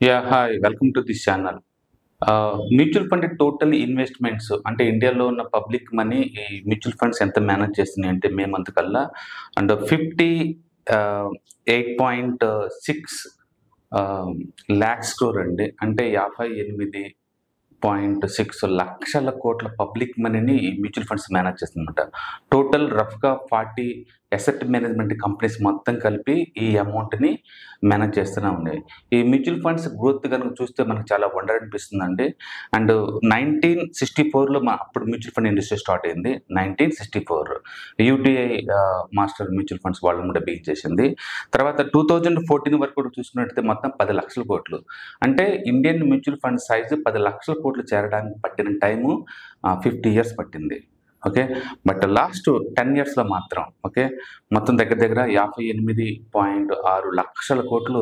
Hi welcome to this channel. Mutual fund total investments అంటే ఇండియాలో ఉన్న పబ్లిక్ మనీ ఈ మ్యూచువల్ ఫండ్స్ ఎంత మేనేజ్ చేస్తున్నాయి అంటే మే మంత్ కల్లా అండ్ 58.6 లాక్స్ క్రోర్ అండి. అంటే 58.6 లక్షల కోట్ల పబ్లిక్ మనీని ఈ మ్యూచువల్ ఫండ్స్ మేనేజ్ చేస్తుందన్నమాట. టోటల్ రఫ్గా 40 అసెట్ మేనేజ్మెంట్ కంపెనీస్ మొత్తం కలిపి ఈ అమౌంట్ని మేనేజ్ చేస్తూనే ఉన్నాయి. ఈ మ్యూచువల్ ఫండ్స్ గ్రోత్ కనుక చూస్తే మనకు చాలా వండర్ అనిపిస్తుందండి. అండ్ 1964లో అప్పుడు మ్యూచువల్ ఫండ్ ఇండస్ట్రీ స్టార్ట్ అయింది. 1964 యూటీఐ మాస్టర్ మ్యూచువల్ ఫండ్స్ వాళ్ళని కూడా బిగిన్ చేసింది. తర్వాత 2014 వరకు కూడా చూసుకున్నట్టయితే మొత్తం 10 లక్షల కోట్లు. అంటే ఇండియన్ మ్యూచువల్ ఫండ్ సైజు 10 లక్షల కోట్లు చేరడానికి పట్టిన టైము 50 ఇయర్స్ పట్టింది. ఓకే, బట్ లాస్ట్ 10 ఇయర్స్లో మాత్రం మొత్తం దగ్గర 58.6 లక్షల కోట్లు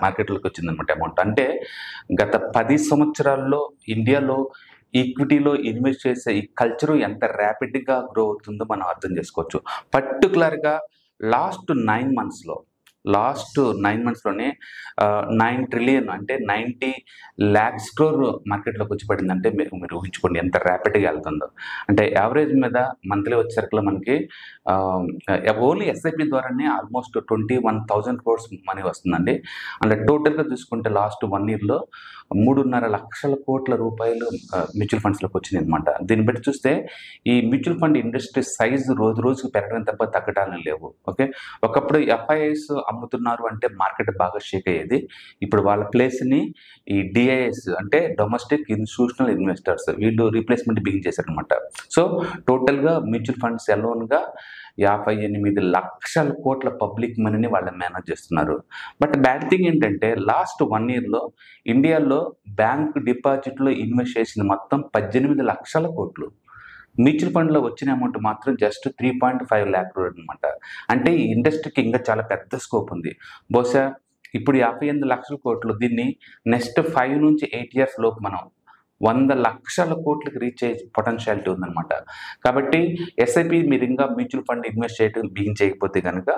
మార్కెట్లోకి వచ్చిందనమాట అమౌంట్. అంటే గత 10 సంవత్సరాల్లో ఇండియాలో ఈక్విటీలో ఇన్వెస్ట్ చేసే ఈ కల్చరు ఎంత ర్యాపిడ్గా గ్రో అవుతుందో మనం అర్థం చేసుకోవచ్చు. పర్టికులర్గా లాస్ట్ 9 మంత్స్లోనే 9 ట్రిలియన్ అంటే 90 lakhs క్రోర్ మార్కెట్లోకి వచ్చి పడింది. అంటే మీరు ఊహించుకోండి ఎంత ర్యాపిడ్గా వెళ్తుందో. అంటే యావరేజ్ మీద మంత్లీ వచ్చేసరికి మనకి ఓన్లీ ఎస్ఐపి ద్వారానే ఆల్మోస్ట్ 21,000 crores మనీ వస్తుందండి. అంటే టోటల్గా చూసుకుంటే లాస్ట్ 1 yearలో 3.5 లక్షల కోట్ల రూపాయలు మ్యూచువల్ ఫండ్స్లోకి వచ్చింది అనమాట. దీన్ని బట్టి చూస్తే ఈ మ్యూచువల్ ఫండ్ ఇండస్ట్రీ సైజు రోజుకు పెరగడం తప్ప తగ్గడాలు లేవు. ఒకప్పుడు ఎఫ్ఐఐస్ అమ్ముతున్నారు అంటే మార్కెట్ బాగా షేక్ అయ్యేది. ఇప్పుడు వాళ్ళ ప్లేస్ని ఈ డిఐఎస్ అంటే డొమెస్టిక్ ఇన్స్టిట్యూషనల్ ఇన్వెస్టర్స్ వీళ్ళు రీప్లేస్మెంట్ బిగిన్ చేశారనమాట. సో టోటల్గా మ్యూచువల్ ఫండ్స్ ఎలోన్గా 58 లక్షల కోట్ల పబ్లిక్ మనీని వాళ్ళు మేనేజ్ చేస్తున్నారు. బట్ బ్యాడ్ థింగ్ ఏంటంటే లాస్ట్ 1 yearలో ఇండియాలో బ్యాంక్ డిపాజిట్లో ఇన్వెస్ట్ చేసిన మొత్తం 18 లక్షల కోట్లు. మ్యూచువల్ ఫండ్లో వచ్చిన అమౌంట్ మాత్రం జస్ట్ 3.5 lakh crore అనమాట. అంటే ఈ ఇండస్ట్రీకి ఇంకా చాలా పెద్ద స్కోప్ ఉంది. బహుశా ఇప్పుడు 58 లక్షల కోట్లు దీన్ని నెక్స్ట్ 5 నుంచి 8 years లోపు మనం 100 లక్షల కోట్లకి రీచ్ అయ్యే పొటెన్షియాలిటీ ఉందన్నమాట. కాబట్టి ఎస్ఐపి మీరు ఇంకా మ్యూచువల్ ఫండ్ ఇన్వెస్ట్ చేయడం బిగిన్ చేయకపోతే కనుక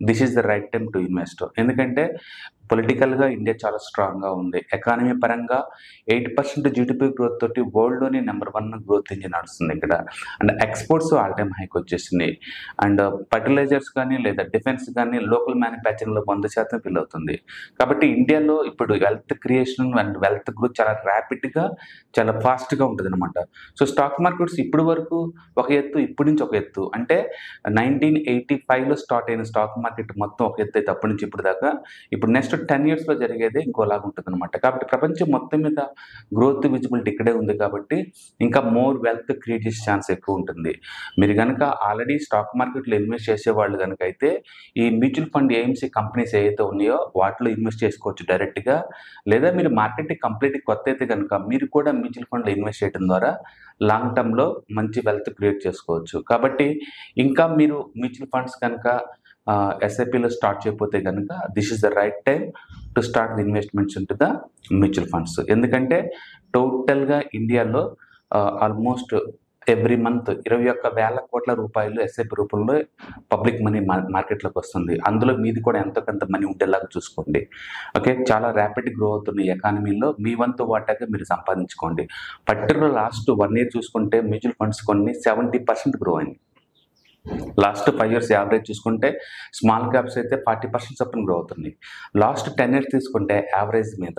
this is the right time to invest. ఎందుకంటే పొలిటికల్గా ఇండియా చాలా స్ట్రాంగ్గా ఉంది. ఎకానమీ పరంగా 8% జీడిపి గ్రోత్ తోటి వరల్డ్లోనే నెంబర్ 1 గ్రోత్ ఇంజిన్ నడుస్తుంది ఇక్కడ. And exports all time hike వచ్చేసింది. అండ్ ఫర్టిలైజర్స్ కానీ లేదా డిఫెన్స్ కానీ లోకల్ మ్యానుఫ్యాక్చరింగ్లో 100% ఫిల్ అవుతుంది. కాబట్టి ఇండియాలో ఇప్పుడు wealth creation and wealth growth చాలా ర్యాపిడ్గా చాలా ఫాస్ట్గా ఉంటుంది అనమాట. సో స్టాక్ మార్కెట్స్ ఇప్పుడు వరకు ఒక ఎత్తు, ఇప్పటి నుంచి ఒక ఎత్తు. అంటే 1985లో స్టార్ట్ అయిన స్టాక్ మార్కెట్ మొత్తం ఒక ఎత్తు అయితే అప్పటి నుంచి ఇప్పుడు దాకా ఇప్పుడు నెక్స్ట్ 10 yearsలో జరిగేది ఇంకోలాగా ఉంటుంది అనమాట. కాబట్టి ప్రపంచం మొత్తం మీద గ్రోత్ విజిబిలిటీ ఇక్కడే ఉంది. కాబట్టి ఇంకా మోర్ వెల్త్ క్రియేట్ చేసే ఛాన్స్ ఎక్కువ ఉంటుంది. మీరు కనుక ఆల్రెడీ స్టాక్ మార్కెట్లో ఇన్వెస్ట్ చేసేవాళ్ళు కనుక అయితే ఈ మ్యూచువల్ ఫండ్ ఏఎంసీ కంపెనీస్ ఏవైతే ఉన్నాయో వాటిలో ఇన్వెస్ట్ చేసుకోవచ్చు డైరెక్ట్గా. లేదా మీరు మార్కెట్కి కంప్లీట్గా కొత్త అయితే కనుక మీరు కూడా మ్యూచువల్ ఫండ్లో ఇన్వెస్ట్ చేయడం ద్వారా లాంగ్ టర్మ్లో మంచి వెల్త్ క్రియేట్ చేసుకోవచ్చు. కాబట్టి ఇంకా మీరు మ్యూచువల్ ఫండ్స్ కనుక ఎస్ఐపిలో స్టార్ట్ చేయకపోతే కనుక this is the right time to start the investments in to the mutual funds. ఎందుకంటే టోటల్గా ఇండియాలో ఆల్మోస్ట్ ఎవ్రీ మంత్ 21,000 కోట్ల రూపాయలు ఎస్ఐపి రూపంలో పబ్లిక్ మనీ మార్కెట్లోకి వస్తుంది. అందులో మీది కూడా ఎంతో కొంత మనీ ఉండేలాగా చూసుకోండి. చాలా ర్యాపిడ్ గ్రో అవుతున్న ఎకానమీలో మీ వంతు వాటాగా మీరు సంపాదించుకోండి. పర్టికులర్ లాస్ట్ 1 year చూసుకుంటే మ్యూచువల్ ఫండ్స్ కొన్ని 70% గ్రో అయింది. లాస్ట్ 5 years యావరేజ్ చూసుకుంటే స్మాల్ క్యాప్స్ అయితే 40% చొప్పున గ్రో అవుతుంది. లాస్ట్ 10 years తీసుకుంటే యావరేజ్ మీద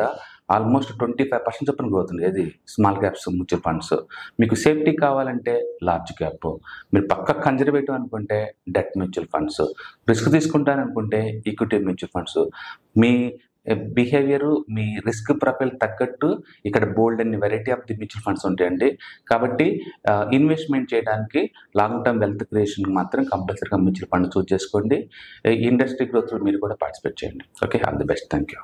ఆల్మోస్ట్ 25% చొప్పున గ్రో అవుతుంది. ఏది స్మాల్ క్యాప్స్ మ్యూచువల్ ఫండ్స్. మీకు సేఫ్టీ కావాలంటే లార్జ్ క్యాప్, మీరు పక్క కన్జర్వేటివ్ అనుకుంటే డెట్ మ్యూచువల్ ఫండ్స్, రిస్క్ తీసుకుంటారనుకుంటే ఈక్విటీ మ్యూచువల్ ఫండ్స్. మీ బిహేవియరు మీ రిస్క్ ప్రొఫైల్ తగ్గట్టు ఇక్కడ బోల్డ్ అన్ని variety of the mutual funds ఉంటాయండి. కాబట్టి ఇన్వెస్ట్మెంట్ చేయడానికి లాంగ్ టర్మ్ వెల్త్ క్రియేషన్ మాత్రం కంపల్సరీగా మ్యూచువల్ ఫండ్ చూస్ చేసుకోండి. ఇండస్ట్రీ గ్రోత్లో మీరు కూడా పార్టిసిపేట్ చేయండి. All the best. Thank you.